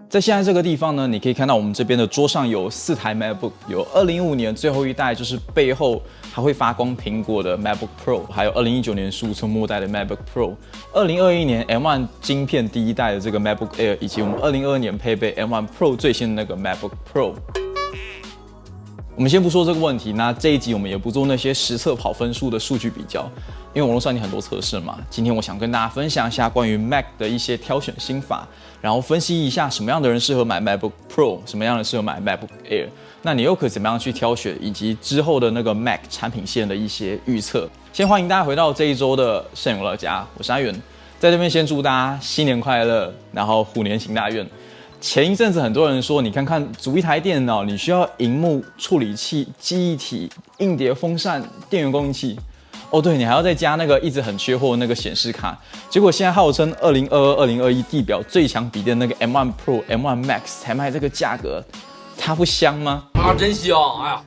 在现在这个地方呢，你可以看到我们这边的桌上有4台 MacBook， 有2015年最后一代，就是背后还会发光苹果的 MacBook Pro， 还有2019年15寸末代的 MacBook Pro，2021年 M1 晶片第一代的这个 MacBook Air， 以及我们2022年配备 M1 Pro 最新的那个 MacBook Pro。我们先不说这个问题，那这一集我们也不做那些实测跑分数的数据比较，因为网络上已经很多测试嘛。今天我想跟大家分享一下关于 Mac 的一些挑选心法，然后分析一下什么样的人适合买 MacBook Pro， 什么样的适合买 MacBook Air， 那你又可以怎么样去挑选，以及之后的那个 Mac 产品线的一些预测。先欢迎大家回到这一周的摄影乐家，我是阿元，在这边先祝大家新年快乐，然后虎年行大运。前一阵子很多人说，你看看组一台电脑，你需要萤幕、处理器、记忆体、硬碟、风扇、电源供应器。哦，对，你还要再加那个一直很缺货的那个显示卡。结果现在号称2022、2021地表最强笔电那个 M1 Pro、M1 Max 才卖这个价格，它不香吗？啊，真香！哎呀，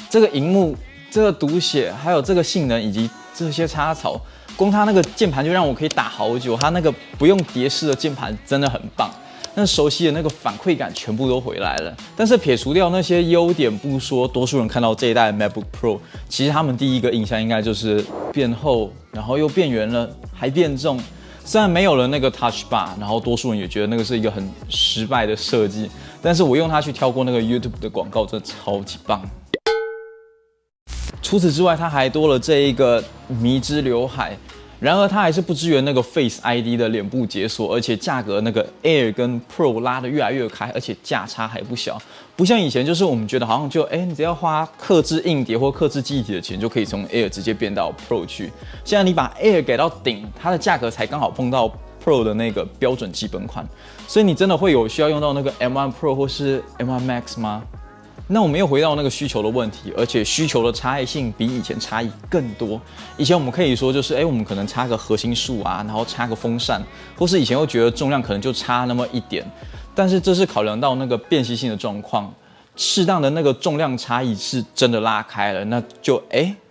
这个萤幕、这个读写，还有这个性能以及这些插槽，光它那个键盘就让我可以打好久。它那个不用叠式的键盘真的很棒。那熟悉的那个反馈感全部都回来了，但是撇除掉那些优点不说，多数人看到这一代的 MacBook Pro， 其实他们第一个印象应该就是变厚，然后又变圆了，还变重。虽然没有了那个 Touch Bar， 然后多数人也觉得那个是一个很失败的设计，但是我用它去跳过那个 YouTube 的广告，真的超级棒。除此之外，它还多了这一个迷之刘海。然而，它还是不支援那个 Face ID 的脸部解锁，而且价格那个 Air 跟 Pro 拉得越来越开，而且价差还不小。不像以前，就是我们觉得好像就你只要花客制硬碟或客制记忆体的钱，就可以从 Air 直接变到 Pro 去。现在你把 Air 给到顶，它的价格才刚好碰到 Pro 的那个标准基本款，所以你真的会有需要用到那个 M1 Pro 或是 M1 Max 吗？那我们又回到那个需求的问题，而且需求的差异性比以前差异更多。以前我们可以说就是我们可能差个核心数啊，然后差个风扇，或是以前又觉得重量可能就差那么一点，但是这是考量到那个辨析性的状况，适当的那个重量差异是真的拉开了，那就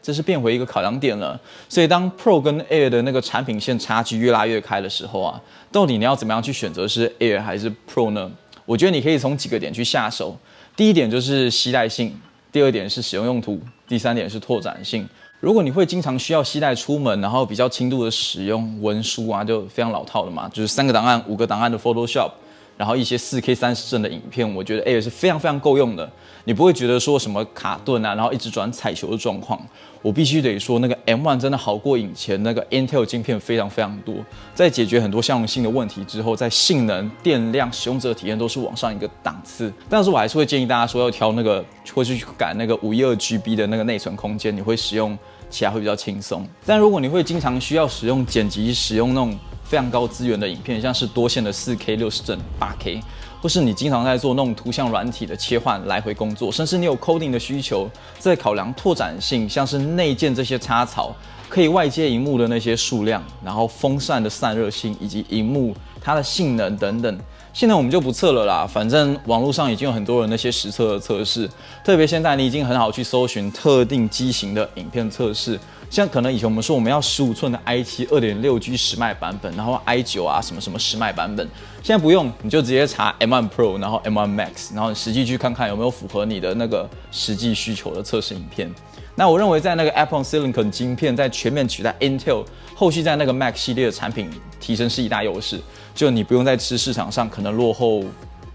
这是变回一个考量点了。所以当 Pro 跟 Air 的那个产品线差距越拉越开的时候啊，到底你要怎么样去选择是 Air 还是 Pro 呢？我觉得你可以从几个点去下手。第一点就是携带性，第二点是使用用途，第三点是拓展性。如果你会经常需要携带出门，然后比较轻度的使用文书啊，就非常老套的嘛，就是3个档案、5个档案的 Photoshop， 然后一些4K 30帧的影片，我觉得Air是非常非常够用的。你不会觉得说什么卡顿啊，然后一直转彩球的状况。我必须得说，那个 M1 真的好过以前那个 Intel 晶片非常非常多，在解决很多相容性的问题之后，在性能、电量、使用者体验都是往上一个档次。但是我还是会建议大家说要挑那个，或是去改那个512GB 的那个内存空间，你会使用起来会比较轻松。但如果你会经常需要使用剪辑，使用那种非常高资源的影片，像是多线的4K 60帧、8K。或是你经常在做那种图像软体的切换来回工作，甚至你有 coding 的需求，在考量拓展性，像是内建这些插槽，可以外接萤幕的那些数量，然后风扇的散热性，以及萤幕它的性能等等。现在我们就不测了啦，反正网络上已经有很多人那些实测的测试，特别现在你已经很好去搜寻特定机型的影片测试。像可能以前我们说我们要15寸的 i7 2.6G 时脉版本，然后 i9 啊什么什么时脉版本，现在不用，你就直接查 M1 Pro， 然后 M1 Max， 然后你实际去看看有没有符合你的那个实际需求的测试影片。那我认为在那个 Apple Silicon 晶片在全面取代 Intel， 后续在那个 Mac 系列的产品提升是一大优势，就你不用再吃市场上可能落后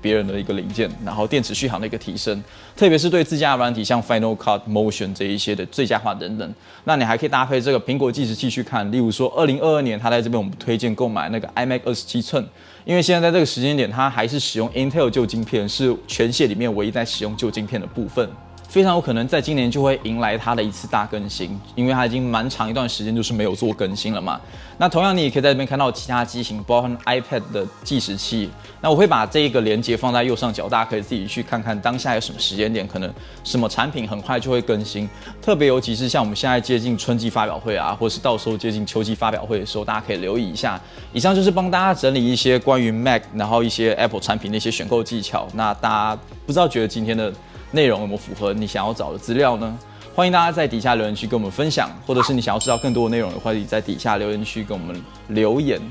别人的一个零件，然后电池续航的一个提升，特别是对自家软体像 Final Cut、Motion 这一些的最佳化等等。那你还可以搭配这个苹果计时器去看，例如说2022年它在这边我们推荐购买那个 iMac 27寸，因为现在在这个时间点它还是使用 Intel 旧晶片，是全系里面唯一在使用旧晶片的部分。非常有可能在今年就会迎来它的一次大更新，因为它已经蛮长一段时间就是没有做更新了嘛。那同样你也可以在这边看到其他机型，包含 iPad 的计时器。那我会把这个连结放在右上角，大家可以自己去看看当下有什么时间点，可能什么产品很快就会更新。特别尤其是像我们现在接近春季发表会啊，或是到时候接近秋季发表会的时候，大家可以留意一下。以上就是帮大家整理一些关于 Mac， 然后一些 Apple 产品的一些选购技巧。那大家不知道觉得今天的内容有没有符合你想要找的资料呢？欢迎大家在底下留言区跟我们分享，或者是你想要知道更多的内容的话，可以在底下留言区跟我们留言。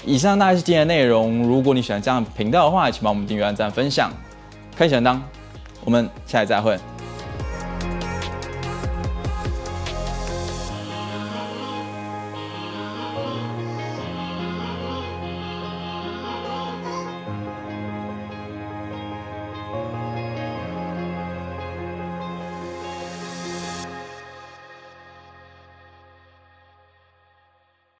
以上大概是今天的内容。如果你喜欢这样的频道的话，请帮我们订阅、按赞、分享、开小铃铛。我们下期再会。